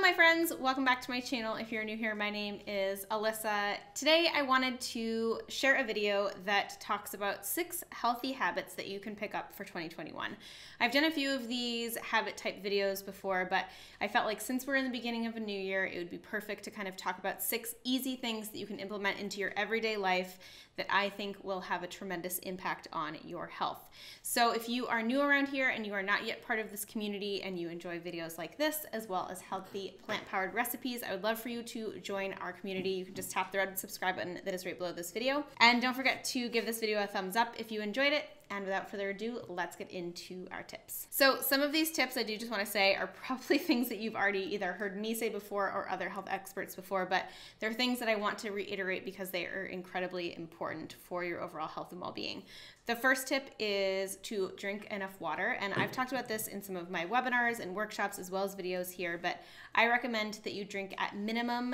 my friends, welcome back to my channel. If you're new here, my name is Alyssa. Today I wanted to share a video that talks about 6 healthy habits that you can pick up for 2021. I've done a few of these habit type videos before, but I felt like since we're in the beginning of a new year, it would be perfect to kind of talk about 6 easy things that you can implement into your everyday life that I think will have a tremendous impact on your health. So if you are new around here and you are not yet part of this community and you enjoy videos like this, as well as healthy plant-powered recipes, I would love for you to join our community. You can just tap the red subscribe button that is right below this video. And don't forget to give this video a thumbs up if you enjoyed it. And without further ado, let's get into our tips. So some of these tips I do just want to say are probably things that you've already either heard me say before or other health experts before, but they're things that I want to reiterate because they are incredibly important for your overall health and well-being. The first tip is to drink enough water, and I've talked about this in some of my webinars and workshops as well as videos here, but I recommend that you drink at minimum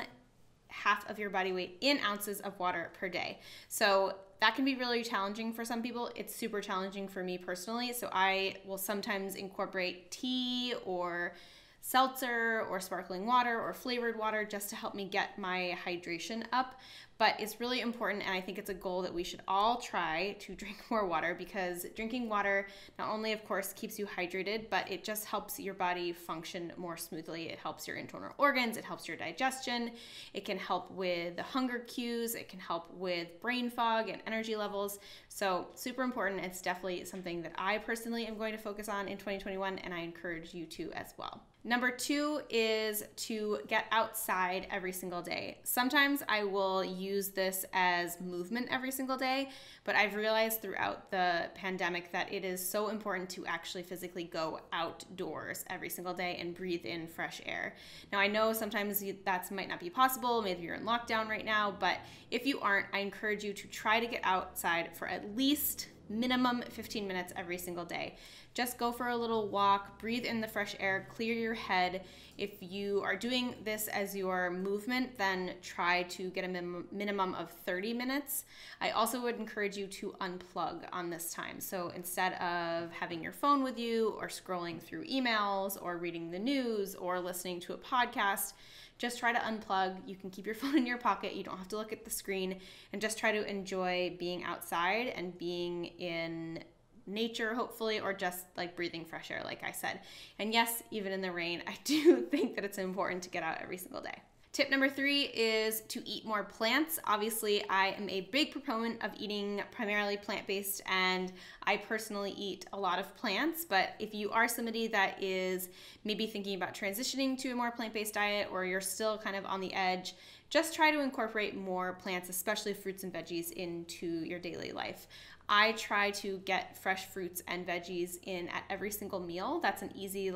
half of your body weight in ounces of water per day. So that can be really challenging for some people. It's super challenging for me personally. So I will sometimes incorporate tea or seltzer or sparkling water or flavored water just to help me get my hydration up. But it's really important, and I think it's a goal that we should all try to drink more water, because drinking water not only, of course, keeps you hydrated, but it just helps your body function more smoothly. It helps your internal organs, it helps your digestion, it can help with the hunger cues, it can help with brain fog and energy levels. So super important. It's definitely something that I personally am going to focus on in 2021, and I encourage you to as well. Number 2 is to get outside every single day. Sometimes I will use this as movement every single day, but I've realized throughout the pandemic that it is so important to actually physically go outdoors every single day and breathe in fresh air. Now I know sometimes that might not be possible, maybe you're in lockdown right now, but if you aren't, I encourage you to try to get outside for at least minimum 15 minutes every single day. Just go for a little walk, breathe in the fresh air, clear your head. If you are doing this as your movement, then try to get a minimum of 30 minutes. I also would encourage you to unplug on this time. So instead of having your phone with you or scrolling through emails or reading the news or listening to a podcast, just try to unplug. You can keep your phone in your pocket. You don't have to look at the screen, and just try to enjoy being outside and being in nature, hopefully, or just like breathing fresh air, like I said. And yes, even in the rain, I do think that it's important to get out every single day. Tip number 3 is to eat more plants. Obviously, I am a big proponent of eating primarily plant-based, and I personally eat a lot of plants. But if you are somebody that is maybe thinking about transitioning to a more plant-based diet, or you're still kind of on the edge, just try to incorporate more plants, especially fruits and veggies, into your daily life. I try to get fresh fruits and veggies in at every single meal. That's an easy,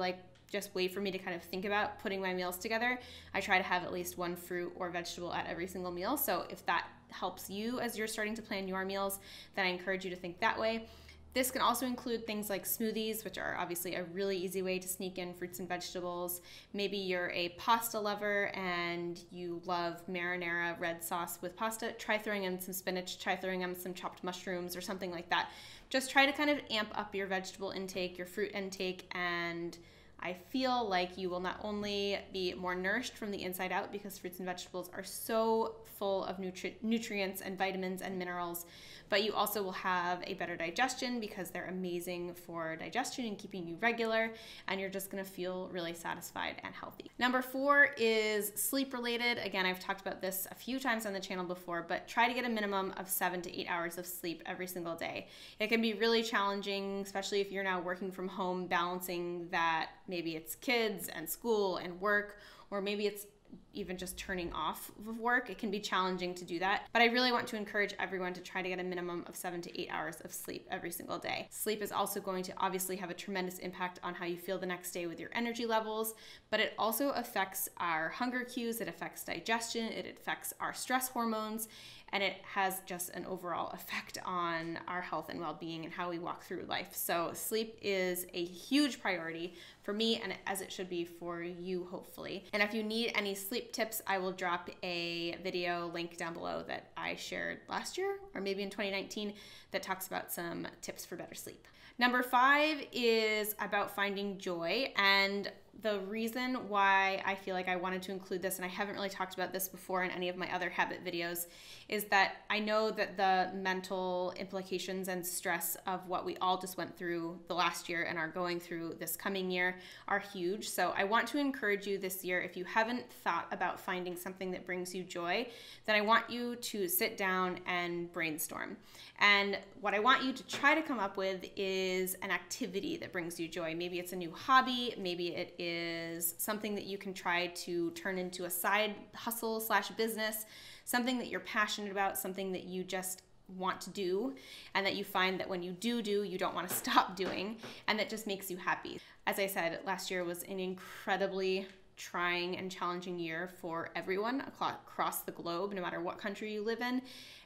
just way for me to kind of think about putting my meals together. I try to have at least one fruit or vegetable at every single meal. So if that helps you as you're starting to plan your meals, then I encourage you to think that way. This can also include things like smoothies, which are obviously a really easy way to sneak in fruits and vegetables. Maybe you're a pasta lover and you love marinara red sauce with pasta. Try throwing in some spinach, try throwing in some chopped mushrooms or something like that. Just try to kind of amp up your vegetable intake, your fruit intake, and I feel like you will not only be more nourished from the inside out, because fruits and vegetables are so full of nutrients and vitamins and minerals, but you also will have a better digestion because they're amazing for digestion and keeping you regular, and you're just gonna feel really satisfied and healthy. Number 4 is sleep related. Again, I've talked about this a few times on the channel before, but try to get a minimum of 7 to 8 hours of sleep every single day. It can be really challenging, especially if you're now working from home, balancing that. Maybe it's kids and school and work, or maybe it's even just turning off of work. It can be challenging to do that, but I really want to encourage everyone to try to get a minimum of 7 to 8 hours of sleep every single day. Sleep is also going to obviously have a tremendous impact on how you feel the next day with your energy levels, but it also affects our hunger cues, it affects digestion, it affects our stress hormones, and it has just an overall effect on our health and well-being and how we walk through life. So sleep is a huge priority for me, and as it should be for you, hopefully. And if you need any sleep tips, I will drop a video link down below that I shared last year or maybe in 2019 that talks about some tips for better sleep. Number 5 is about finding joy, and the reason why I feel like I wanted to include this, and I haven't really talked about this before in any of my other habit videos, is that I know that the mental implications and stress of what we all just went through the last year and are going through this coming year are huge. So I want to encourage you this year, if you haven't thought about finding something that brings you joy, then I want you to sit down and brainstorm. And what I want you to try to come up with is an activity that brings you joy. Maybe it's a new hobby, maybe it is something that you can try to turn into a side hustle / business, something that you're passionate about, something that you just want to do, and that you find that when you do, you don't want to stop doing, and that just makes you happy. As I said, last year was an incredibly trying and challenging year for everyone across the globe, no matter what country you live in.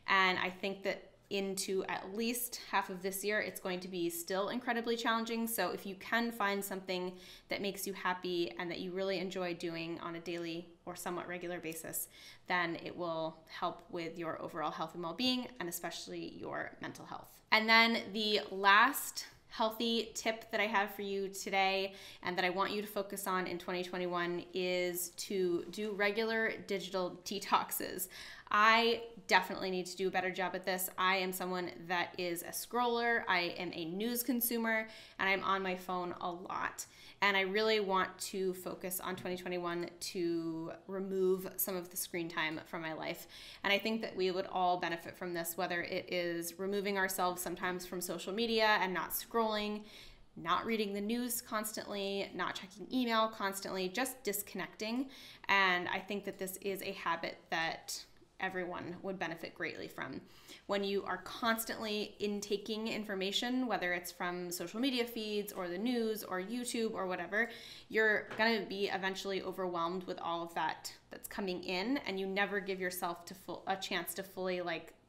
And I think that into at least half of this year, it's going to be still incredibly challenging. So if you can find something that makes you happy and that you really enjoy doing on a daily or somewhat regular basis, then it will help with your overall health and well-being, and especially your mental health. And then the last healthy tip that I have for you today, and that I want you to focus on in 2021, is to do regular digital detoxes. I definitely need to do a better job at this. I am someone that is a scroller, I am a news consumer, and I'm on my phone a lot. And I really want to focus on 2021 to remove some of the screen time from my life. And I think that we would all benefit from this, whether it is removing ourselves sometimes from social media and not scrolling, not reading the news constantly, not checking email constantly, just disconnecting. And I think that this is a habit that everyone would benefit greatly from. When you are constantly intaking information, whether it's from social media feeds or the news or YouTube or whatever, you're going to be eventually overwhelmed with all of that that's coming in, and you never give yourself a chance to fully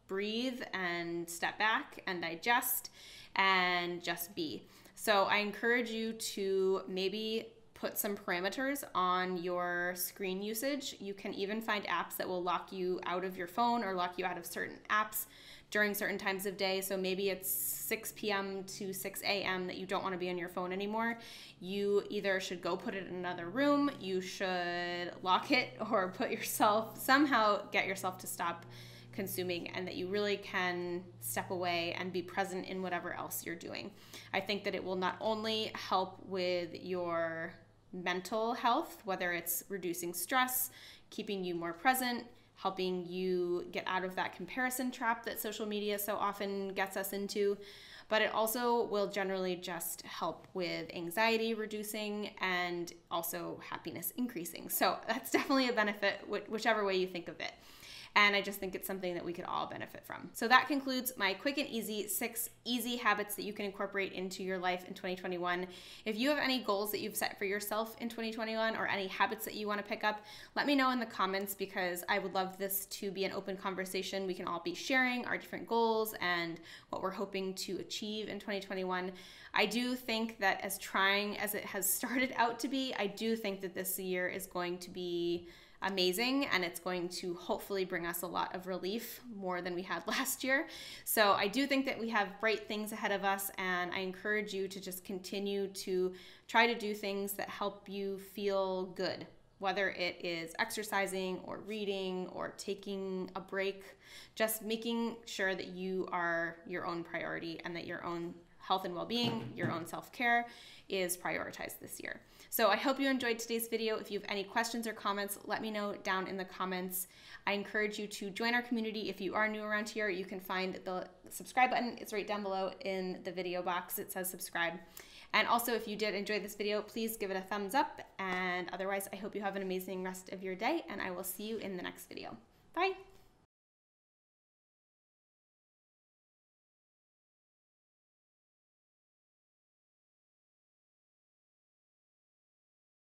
breathe and step back and digest and just be. So I encourage you to maybe put some parameters on your screen usage. You can even find apps that will lock you out of your phone or lock you out of certain apps during certain times of day. So maybe it's 6 p.m. to 6 a.m. that you don't want to be on your phone anymore. You either should go put it in another room, you should lock it, or somehow get yourself to stop consuming, and that you really can step away and be present in whatever else you're doing. I think that it will not only help with your mental health, whether it's reducing stress, keeping you more present, helping you get out of that comparison trap that social media so often gets us into, but it also will generally just help with anxiety reducing and also happiness increasing. So that's definitely a benefit, whichever way you think of it. And I just think it's something that we could all benefit from. So that concludes my quick and easy 6 easy habits that you can incorporate into your life in 2021. If you have any goals that you've set for yourself in 2021 or any habits that you want to pick up, let me know in the comments, because I would love this to be an open conversation. We can all be sharing our different goals and what we're hoping to achieve in 2021. I do think that as trying as it has started out to be, I do think that this year is going to be amazing, and it's going to hopefully bring us a lot of relief, more than we had last year. So I do think that we have bright things ahead of us, and I encourage you to just continue to try to do things that help you feel good, whether it is exercising or reading or taking a break, just making sure that you are your own priority and that your own health and well-being, your own self-care is prioritized this year. So I hope you enjoyed today's video. If you have any questions or comments, let me know down in the comments. I encourage you to join our community. If you are new around here, you can find the subscribe button. It's right down below in the video box. It says subscribe. And also, if you did enjoy this video, please give it a thumbs up. And otherwise, I hope you have an amazing rest of your day, and I will see you in the next video. Bye.